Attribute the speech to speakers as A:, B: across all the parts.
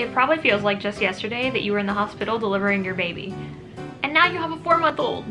A: It probably feels like just yesterday that you were in the hospital delivering your baby. And now you have a 4-month-old.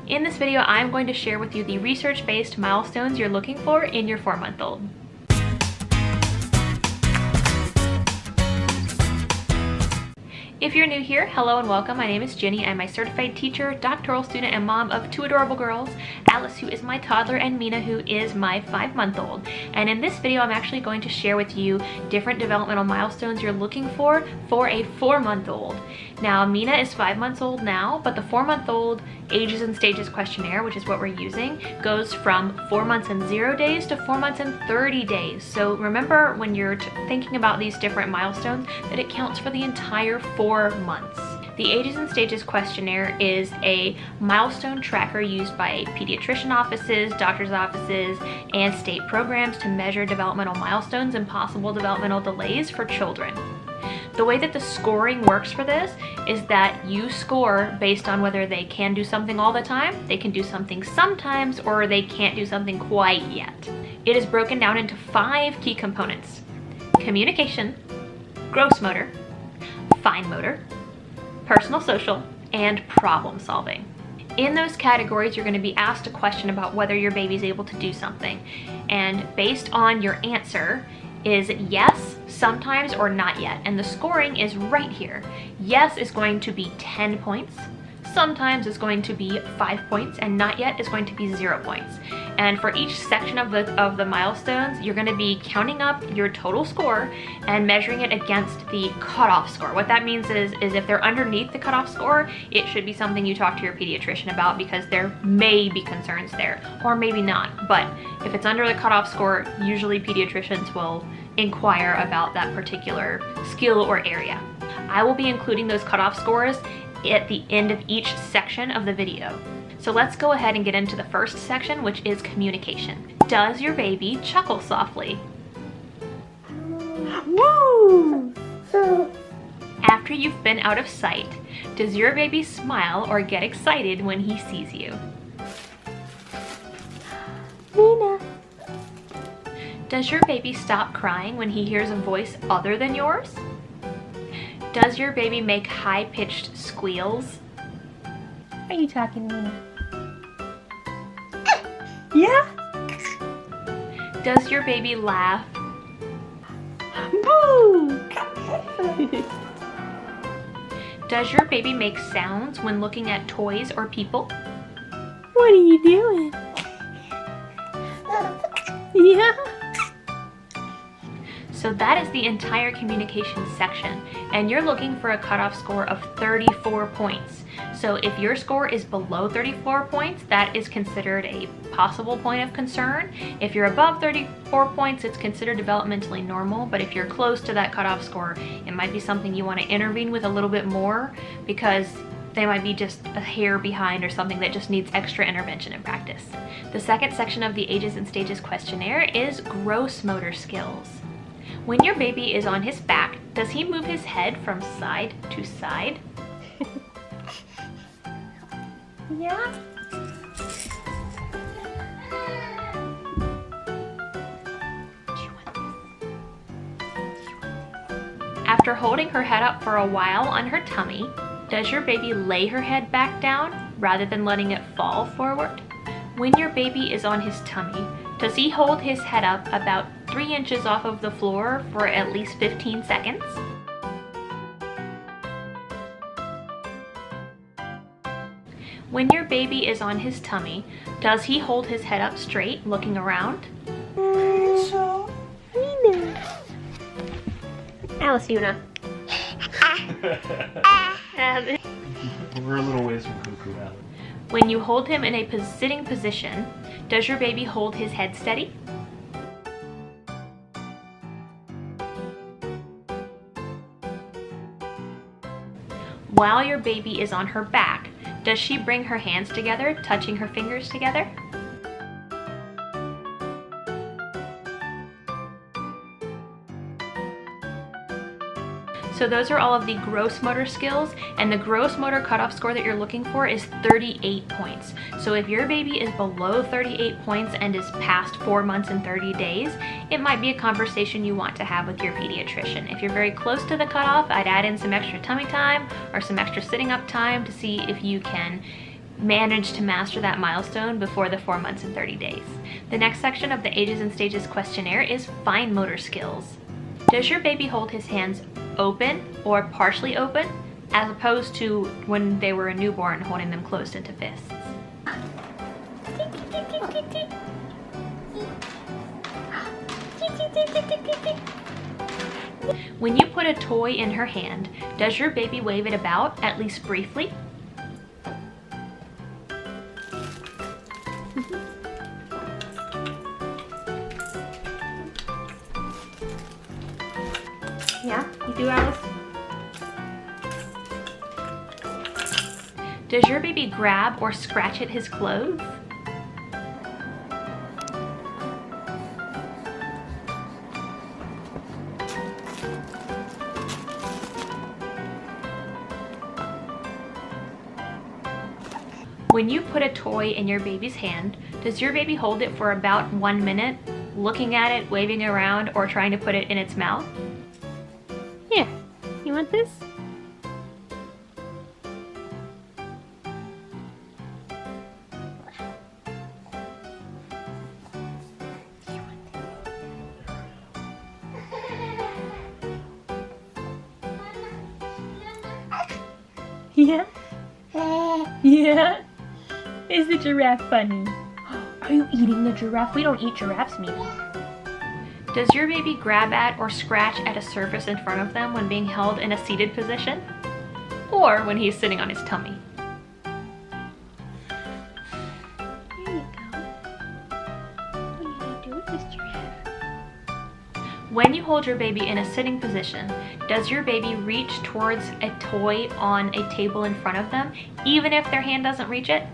A: In this video, I'm going to share with you the research-based milestones you're looking for in your 4-month-old. If you're new here, hello and welcome. My name is Jenny. I'm a certified teacher, doctoral student, and mom of 2 adorable girls, Alice, who is my toddler, and Mina, who is my 5-month-old. And in this video, I'm actually going to share with you different developmental milestones you're looking for a 4-month-old. Now, Mina is 5 months old now, but the 4-month-old Ages and Stages Questionnaire, which is what we're using, goes from 4 months and 0 days to 4 months and 30 days. So remember when you're thinking about these different milestones that it counts for the entire 4 months. The Ages and Stages Questionnaire is a milestone tracker used by pediatrician offices, doctor's offices, and state programs to measure developmental milestones and possible developmental delays for children. The way that the scoring works for this is that you score based on whether they can do something all the time, they can do something sometimes, or they can't do something quite yet. It is broken down into 5 key components: communication, gross motor, fine motor, personal social, and problem solving. In those categories, you're going to be asked a question about whether your baby's able to do something. And based on your answer is yes, sometimes, or not yet. And the scoring is right here. Yes is going to be 10 points. Sometimes is going to be 5 points, and not yet is going to be 0 points. And for each section of the milestones, you're going to be counting up your total score and measuring it against the cutoff score. What that means is if they're underneath the cutoff score, it should be something you talk to your pediatrician about because there may be concerns there, or maybe not. But if it's under the cutoff score, usually pediatricians will inquire about that particular skill or area. I will be including those cutoff scores at the end of each section of the video. So let's go ahead and get into the first section, which is communication. Does your baby chuckle softly?
B: Woo!
A: After you've been out of sight, does your baby smile or get excited when he sees you?
B: Mina.
A: Does your baby stop crying when he hears a voice other than yours? Does your baby make high-pitched squeals?
B: Are you talking to Mina? Yeah?
A: Does your baby laugh?
B: Boo!
A: Does your baby make sounds when looking at toys or people?
B: What are you doing? Yeah?
A: So that is the entire communication section, and you're looking for a cutoff score of 34 points. So if your score is below 34 points, that is considered a possible point of concern. If you're above 34 points, it's considered developmentally normal, but if you're close to that cutoff score, it might be something you want to intervene with a little bit more because they might be just a hair behind or something that just needs extra intervention and practice. The second section of the Ages and Stages Questionnaire is gross motor skills. When your baby is on his back, does he move his head from side to side?
B: Yeah?
A: After holding her head up for a while on her tummy, does your baby lay her head back down rather than letting it fall forward? When your baby is on his tummy, does he hold his head up about 3 inches off of the floor for at least 15 seconds? When your baby is on his tummy, does he hold his head up straight, looking around?
B: So, Mina. Alice, Una.
C: We're a little ways from Cuckoo Valley.
A: When you hold him in a sitting position, does your baby hold his head steady? While your baby is on her back, does she bring her hands together, touching her fingers together? So those are all of the gross motor skills, and the gross motor cutoff score that you're looking for is 38 points. So if your baby is below 38 points and is past 4 months and 30 days, it might be a conversation you want to have with your pediatrician. If you're very close to the cutoff, I'd add in some extra tummy time or some extra sitting up time to see if you can manage to master that milestone before the 4 months and 30 days. The next section of the Ages and Stages Questionnaire is fine motor skills. Does your baby hold his hands open or partially open, as opposed to when they were a newborn holding them closed into fists? When you put a toy in her hand, does your baby wave it about, at least briefly?
B: Yeah, you do, Alice?
A: Does your baby grab or scratch at his clothes? When you put a toy in your baby's hand, does your baby hold it for about 1 minute, looking at it, waving around, or trying to put it in its mouth?
B: Here, you want this? Yeah? Yeah? Is the giraffe funny? Are you eating the giraffe? We don't eat giraffes, Mimi.
A: Does your baby grab at or scratch at a surface in front of them when being held in a seated position? Or when he's sitting on his tummy?
B: There you go. What are you gonna do with this giraffe?
A: When you hold your baby in a sitting position, does your baby reach towards a toy on a table in front of them, even if their hand doesn't reach it?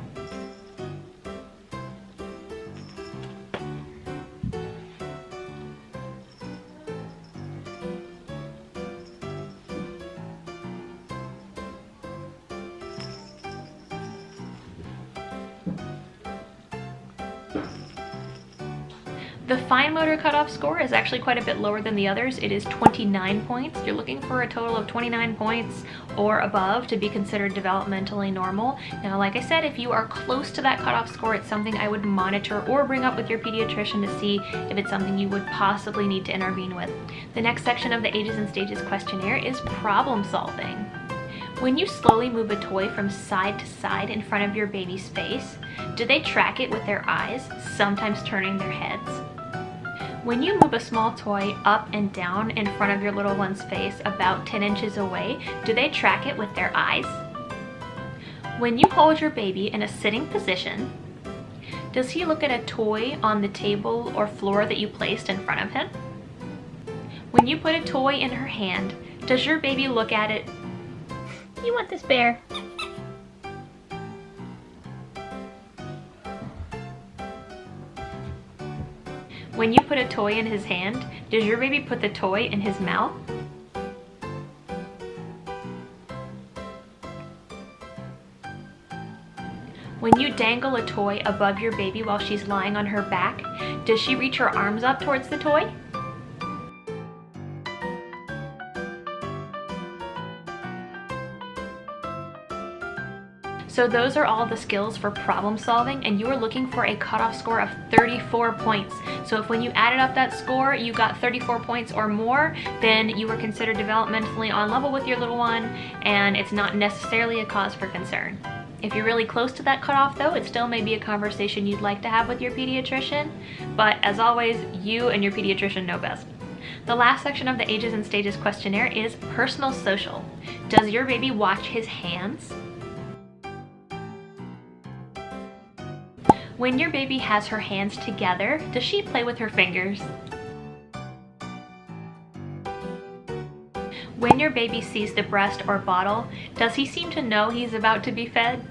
A: The fine motor cutoff score is actually quite a bit lower than the others. It is 29 points. You're looking for a total of 29 points or above to be considered developmentally normal. Now, like I said, if you are close to that cutoff score, it's something I would monitor or bring up with your pediatrician to see if it's something you would possibly need to intervene with. The next section of the Ages and Stages Questionnaire is problem solving. When you slowly move a toy from side to side in front of your baby's face, do they track it with their eyes, sometimes turning their heads? When you move a small toy up and down in front of your little one's face about 10 inches away, do they track it with their eyes? When you hold your baby in a sitting position, does he look at a toy on the table or floor that you placed in front of him? When you put a toy in her hand, does your baby look at it?
B: You want this bear?
A: When you put a toy in his hand, does your baby put the toy in his mouth? When you dangle a toy above your baby while she's lying on her back, does she reach her arms up towards the toy? So those are all the skills for problem solving, and you are looking for a cutoff score of 34 points. So if when you added up that score, you got 34 points or more, then you were considered developmentally on level with your little one, and it's not necessarily a cause for concern. If you're really close to that cutoff though, it still may be a conversation you'd like to have with your pediatrician, but as always, you and your pediatrician know best. The last section of the Ages and Stages Questionnaire is personal social. Does your baby watch his hands? When your baby has her hands together, does she play with her fingers? When your baby sees the breast or bottle, does he seem to know he's about to be fed?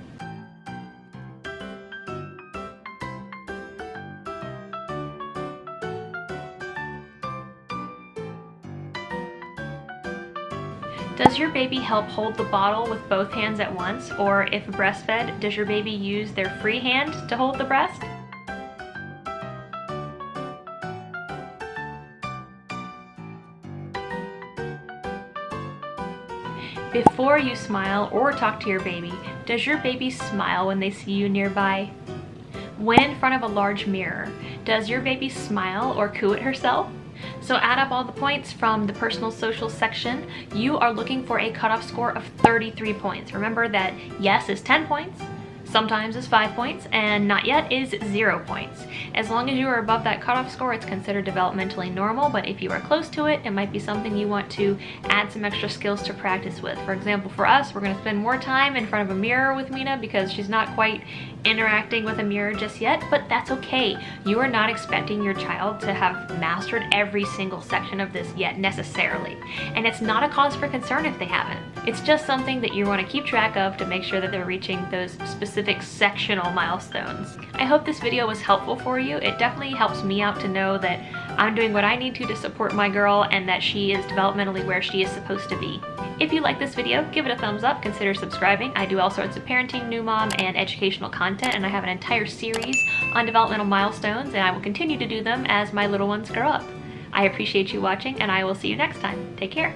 A: Does your baby help hold the bottle with both hands at once? Or if breastfed, does your baby use their free hand to hold the breast? Before you smile or talk to your baby, does your baby smile when they see you nearby? When in front of a large mirror, does your baby smile or coo at herself? So add up all the points from the personal social section. You are looking for a cutoff score of 33 points. Remember that yes is 10 points, sometimes is 5 points, and not yet is 0 points. As long as you are above that cutoff score, it's considered developmentally normal, but if you are close to it, it might be something you want to add some extra skills to practice with. For example, for us, we're gonna spend more time in front of a mirror with Mina because she's not quite interacting with a mirror just yet, but that's okay. You are not expecting your child to have mastered every single section of this yet necessarily. And it's not a cause for concern if they haven't. It's just something that you want to keep track of to make sure that they're reaching those specific sectional milestones. I hope this video was helpful for you. It definitely helps me out to know that I'm doing what I need to support my girl and that she is developmentally where she is supposed to be. If you like this video, give it a thumbs up, consider subscribing. I do all sorts of parenting, new mom, and educational content, and I have an entire series on developmental milestones, and I will continue to do them as my little ones grow up. I appreciate you watching, and I will see you next time. Take care.